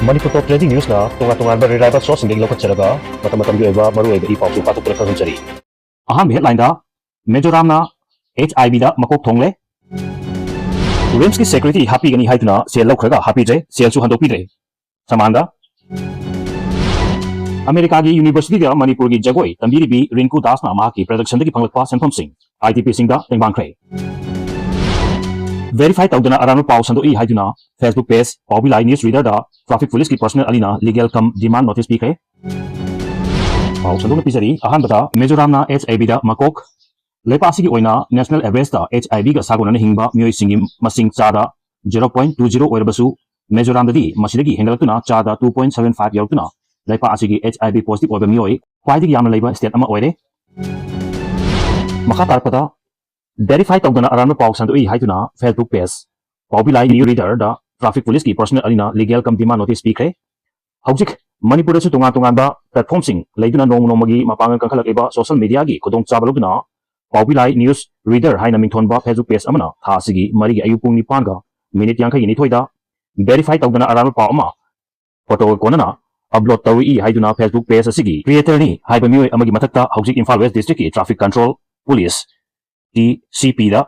Manipur Top Trending News na tunga-tungan ba reliable source ng lokat saraga mata-matang yoy ba maruay ga ipaw su patok na kansari. Aham headline da Mizoram na HIV da makok thongle. RIMS की security happy gani haiduna sel lokhare happy je sel su handok pidre. Samanda America की University da Manipur की जगोई तंबीरी भी रिंकू दास ना मा की production की फंगलकवा सेंफम Singh ITP Singh दा तेंबांखरे. Verify tawdana arano paw sando I haiduna Facebook page Paubilai news reader da traffic police की personal alina legal come demand notice pikre. Paw sando na pisari ahan bata Mizoram na HIV da makok Lepasi की ओइना national average da HIV ga sagona na hingba mioi singi masing chada 0.20 oirbasu Mizoram dadi masidagi hendalatuna chada 2.75 yautuna Lepasi की HIV positive oiba mioi kwaidigi yamna leiba state ama oire makha tarpada verify tawdana arano paw sandu I haiduna Facebook page Paubilai new reader da traffic police की personal alina legal come demand notice pikre haujik Manipur da su tunga ba platform sing leiduna nongmagi mapangan kangkhalak eba social media gi kodong chabalugna Paubilai news reader haina mingthon ba Facebook page amana tha sigi mari gi ayupung ni panga minute yang khai ni thoida verify tawdana arano paw ama photo konana upload tawi I haiduna Facebook page asigi creator ni haiba mioi amagi mathakta haujik Imphal West district ki traffic control police CP da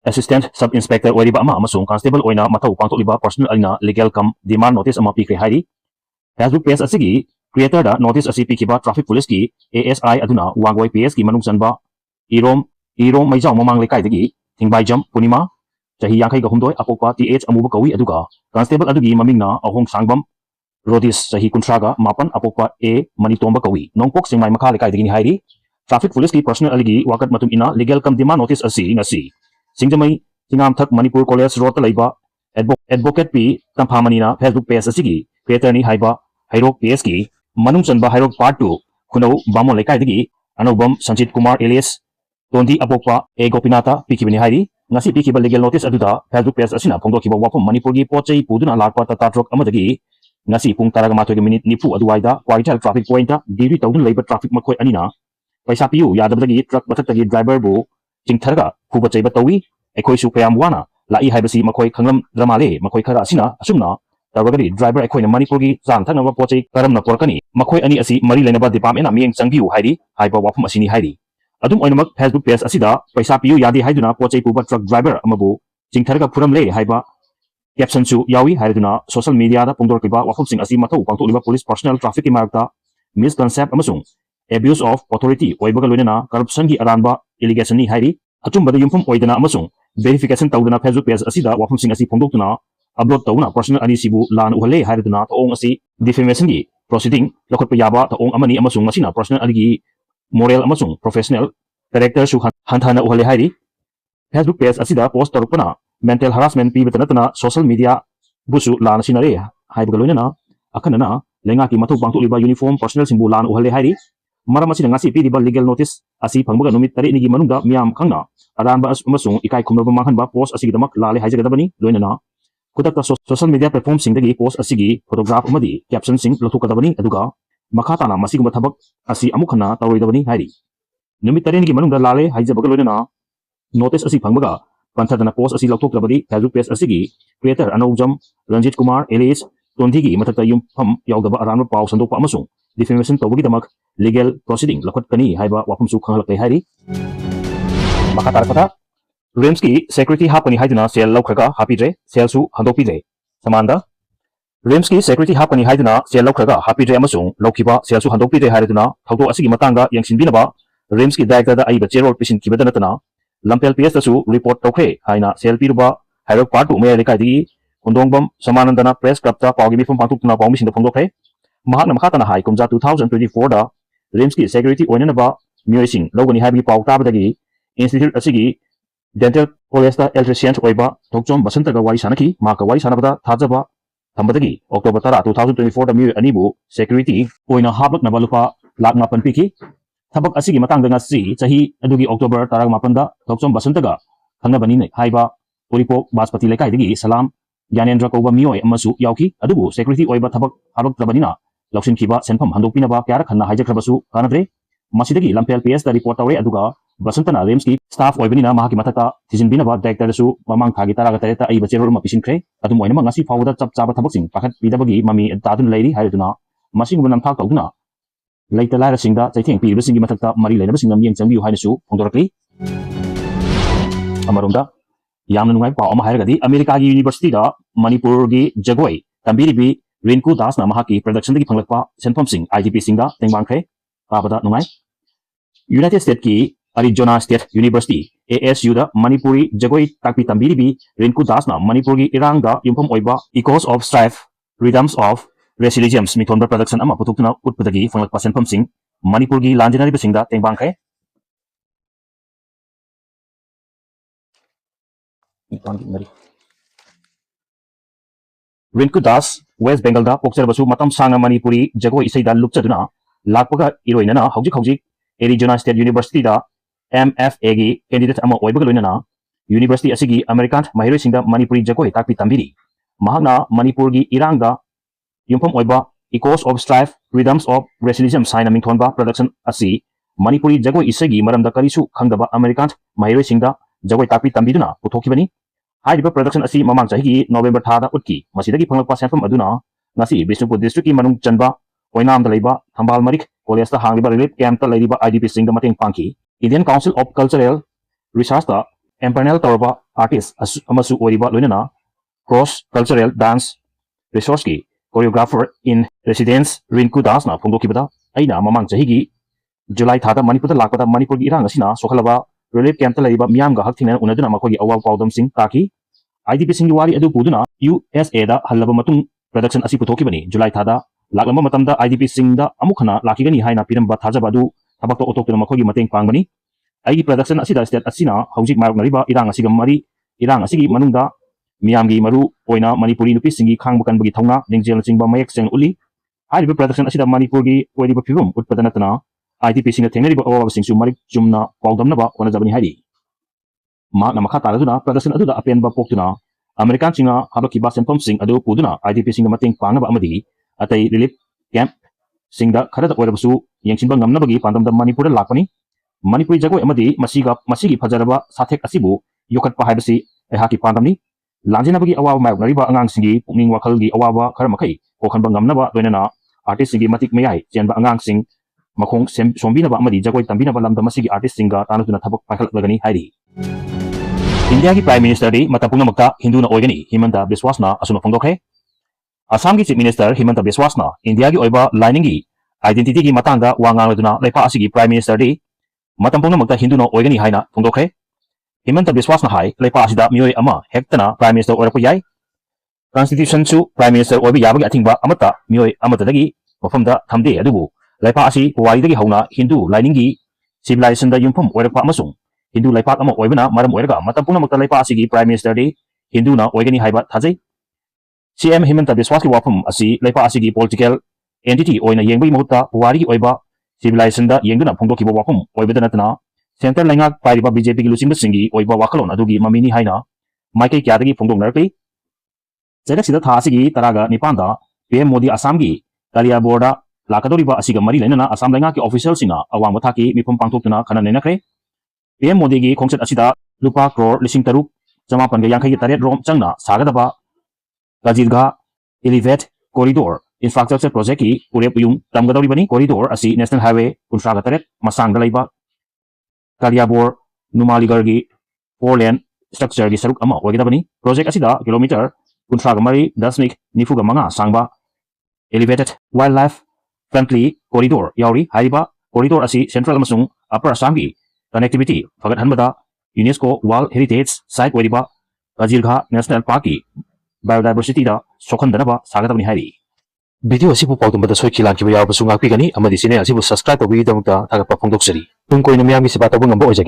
assistant sub inspector oiriba ama amasung constable oina mathau pangtoliba personal alina legal come demand notice ama pikre hairi Facebook page asigi creator da notice asi pikiba traffic police ki ASI aduna wangwai PS ki manung sanba irom maijau mamang lekai dagi thingbai jam punima chahi yankai ga humdoi apokpa TH amuba kawi aduga constable adugi mamingna ahong sangbam rodis chahi kuntraga mapan apokpa A manitomba kawi nongpok singmai makha lekai dagi ni hairi traffic police ki personal aligi wakat matung ina legal come demand notice asi ngasi singjamai tingam thak Manipur college road laiba advocate p tamphamani na Facebook page asigi creator ni haiba hairok PS ki manung chanba hairok part 2 khunau bamon lekai dagi anobam Sanjit Kumar alias Tondi apokpa A Gopinata pikibani hairi ngasi pikiba legal notice aduda Facebook page asina phongdokiba wafam Manipur gi pochei puduna lakpa tata truck amadagi ngasi pung taraga mathoy minute nifu aduwaida Quartel traffic point ta diri tawdun leiba traffic makhoi anina paisa piu yadabdagi truck bathakagi driver bu chingtharga khuba cheiba tawi ekhoi su kayam wana lai haibasi makhoi khanglam dramale makhoi khara asina asumna tarwagari driver ekhoi na Manipur gi jang thaknaba pochei karamna porkani makhoi ani asi mari lenaba department amiyeng changbiu hairi haiba wafam asini hairi adum oinamak Facebook page asida paisa piu yadi haiduna pochei puba truck driver amabu chingtharga phuram le haiba caption su yawi haiduna social media da pungdorkiba wafam sing asi mathau pangtoliba police personal traffic ki markta misconcept amasung abuse of authority oibaga loinana corruption gi aranba allegation ni hairi achumbada yumphum oidana amasung verification tawdana Facebook page asida wafam sing asi phongdoktuna upload tawna personal ani sibu lan uhale haiduna taong asi defamation gi proceeding lokotpa yaba taong amani amasung masina personal aligi moral amasung professional character su hanthana uhale hairi Facebook page asida post tarupana mental harassment pi betanatana social media busu lan sinare haibaga loinana akhanana lenga ki mathu pangtoliba uniform personal simbu lan uhale hairi maram asina ngasi pidiba legal notice asi phangbaga numit tari nigi manungda miyam khangna aranba amasung ikai khumraba manghanba post asigidamak lale haijagadabani loinana kutakta social media platform singdagi post asigi photograph amadi caption sing lothukadabani aduga makhatana masigumba thabak asi amukhana tawroidabani hairi numit tari nigi manungda lale haijabaga loinana notice asi phangbaga panthadana post asi lothukdabadi Facebook page asigi creator Anojam Ranjit Kumar alias Tondigi mathakta yumpham yaudaba aranba paw sandokpa amasung defamation tawbagidamak legal proceeding lakot kani haiba wafam su khanglakai hairi makatarpata RIMS ki security hapani haiduna sel laukhraga hapidre sel su handopidre samanda RIMS ki security hapani haiduna sel laukhraga hapidre amasung lokhiba sel su handopidre haiduna thaudo asigi matangda yangsinbinaba RIMS ki director da aiba cherol pisin kibadanatana lampel PS da su report tawkhre haina sel piruba hairok part 2 me lekai digi kondongbam samanandana press club ta pawgi mifum pangtukna pawmi sinda phongdokre mahakna makhatana hai kumja 2024 da RIMS ki security oinanaba mioising logani haibi paw tabadagi institute asigi dental college da electrician oiba thokchom basantaga wari sanaki maka wari sanabada thajaba thambadagi October 10 2024 da mioi anibu security oina hablaknaba lupa Lakh9 piki thabak asigi matangda ngasi chahi adugi October 18 da thokchom basantaga khangnabani ne haiba Uripok Baspati lekai dagi salam Yanendra Koba mioi amasu yauki adubu security oiba thabak hablaktrabadina lauksin kiba senpham handopinaba kyara khanna haijakrabasu kanadre masidagi lampel PS da report tawre aduga Basantana RIMS ki staff oibani na mahaki matata thisinbinaba director su mamang thagi taraga tareta ai bachero ma pisinkhre adum oina ngasi fawda chap chaba thabaksing pakhat pidabagi mami tadun leiri haiduna masing bunam thak tawduna leita lara singda chaitheng pi basingi mathakta mari leina basingam yeng changbiu hainasu phongdorakli amarumda yamna nungai paw ama hairagadi America gi university da Manipur gi jagoi tambiribi Rinku Das na mahaki production gi phanglakpa senphomsing IDP singda tengbangkhre abada nungai United States ki Arizona State University ASU da Manipuri jagoi takpi tambiribi Rinku Das na Manipur gi irang da yumphom oiba echoes of strife rhythms of resilience mithonba production ama putukna utpadagi phanglakpa senphomsing Manipur gi lanjinari basingda tengbangkhre Rinku Das West Bengal da pokcharabasu matam sanga Manipuri jagoi isaida lupchaduna lakpaga iroinana hojik Arizona State University da MFA gi candidate ama oibaga loinana University asigi American mahiroi singda Manipuri jagoi takpi tambiri mahakna Manipur gi irang da yumphom oiba echoes of strife rhythms of resilience saina mingthonba production asi Manipuri jagoi isagi maramda karisu khangdaba American mahiroi singda jagoi takpi tambiduna puthokibani hairiba production asi mamang chahi November thada utki masidagi phanglakpa senfam aduna ngasi Bishnupur district ki manung chanba oinam da leiba Thambal Marik college ta hangliba relief camp ta leiba IDP singda mateng pangki Indian Council of Cultural Research ta empanel torba artist amasu oriba loinana cross cultural dance resource ki choreographer in residence Rinku Das na phongdokibada aina mamang chahi gi July thada Manipur da lakpada Manipur gi irang asina sokhalaba relief camp ta leiba miyam ga hakthina unaduna makogi awaw pawdam sing taki IDP sing wari adu puduna USA da halaba matung production asi puthokibani July thada laklamba matamda IDP singda amukhana lakigani haina piramba thajaba adu thabakto otokna makogi mateng pangbani ai production asida state asina hojik maruk nariba irang asiga mari irang asigi manungda miyamgi maru oina Manipuri nupi singi khangbakan bagi thongna ningjel chingba mayek seng uli hariba production asida Manipur gi oiriba phibum utpadanatna IDP singa thengnariba awa singsu marik chumna pawdamnaba onajabani hari makna makha taraduna production aduda apenba poktuna American chinga habakiba senphom sing adu puduna IDP singa mateng pangnaba amadi atai relief camp singda kharada oirabasu yengsinba ngamnabagi pandamda Manipur lakpani Manipuri jagoi amadi masigi fajaraba sathek asibu yokatpa haibasi ehaki pandamni lanjinabagi awawa mayoknariba angang singi pukning wakhalgi awawa khara makai kokhanba ngamnaba loinana artist singi matik mayai chenba angang sing makhong sombinaba amadi jagoi tambinaba lamda masigi artist singa tanutuna thabak paikhalagani hairi India ki Prime Minister di matapungna makta Hinduna oigani Himanta Biswasna asuna phongdokhe Assam ki Chief Minister Himanta Biswasna India ki oiba lining gi identity gi matangda wangangaduna leipa asigi Prime Minister di matampungna makta Hinduna oigani haina phongdokhe Himanta Biswasna hai leipa asida mioi ama hektana Prime Minister oirapu yai Constitution su Prime Minister oiba yabagi athingba amata mioi amatadagi mafamda thamde adubu leipa asi khuwaidagi hauna Hindu lining gi civilization da yumpham oirakpa amasung Hindu laipak ama oibana maram oiraga matampungna makta leipa asigi Prime Minister di Hinduna oigani haiba thajai CM Himanta Biswas ki wafam asi leipa asigi political entity oina yengbagi mahutta puwari ki oiba civilization da yengduna phongdokiba wafam oibada natana center laingak pairiba BJP ki luchingba singi oiba wakalon adugi mamini haina maikai kyadagi phongdoknarkai chedak sida tha asigi taraga nipanda PM Modi Assam gi Kalia Borda lakadoriba asiga mari lainana Assam laingak ki official singa awangba thaki mifam pangtokna khana nenakre PM Modi gi khongchat asida lupa crore lising taruk jamapan ga yangkai taret rom changna sagadaba Kajilga Elevate Corridor Infrastructure Project ki urep yung tamgadawri bani corridor asi National Highway kunfraga taret masang dalaiba Kaliabor Numaligar gi 4-lane structure gi saruk ama wagidabani project asida kilometer kunfraga mari dasmik nifuga manga sangba Elevated Wildlife Friendly Corridor yauri hariba corridor asi Central amasung Upper Assam gi connectivity fagat hanbada UNESCO World Heritage Site oiriba Kajilga National Park ki biodiversity da sokhandanaba sagadabani hari video asibu pawdambada soiki lankiba yawabasu ngakpigani amadi channel asibu subscribe tawbigidamukta thagappa phongdoksari tung koina miyamgi siba tawba ngamba oijage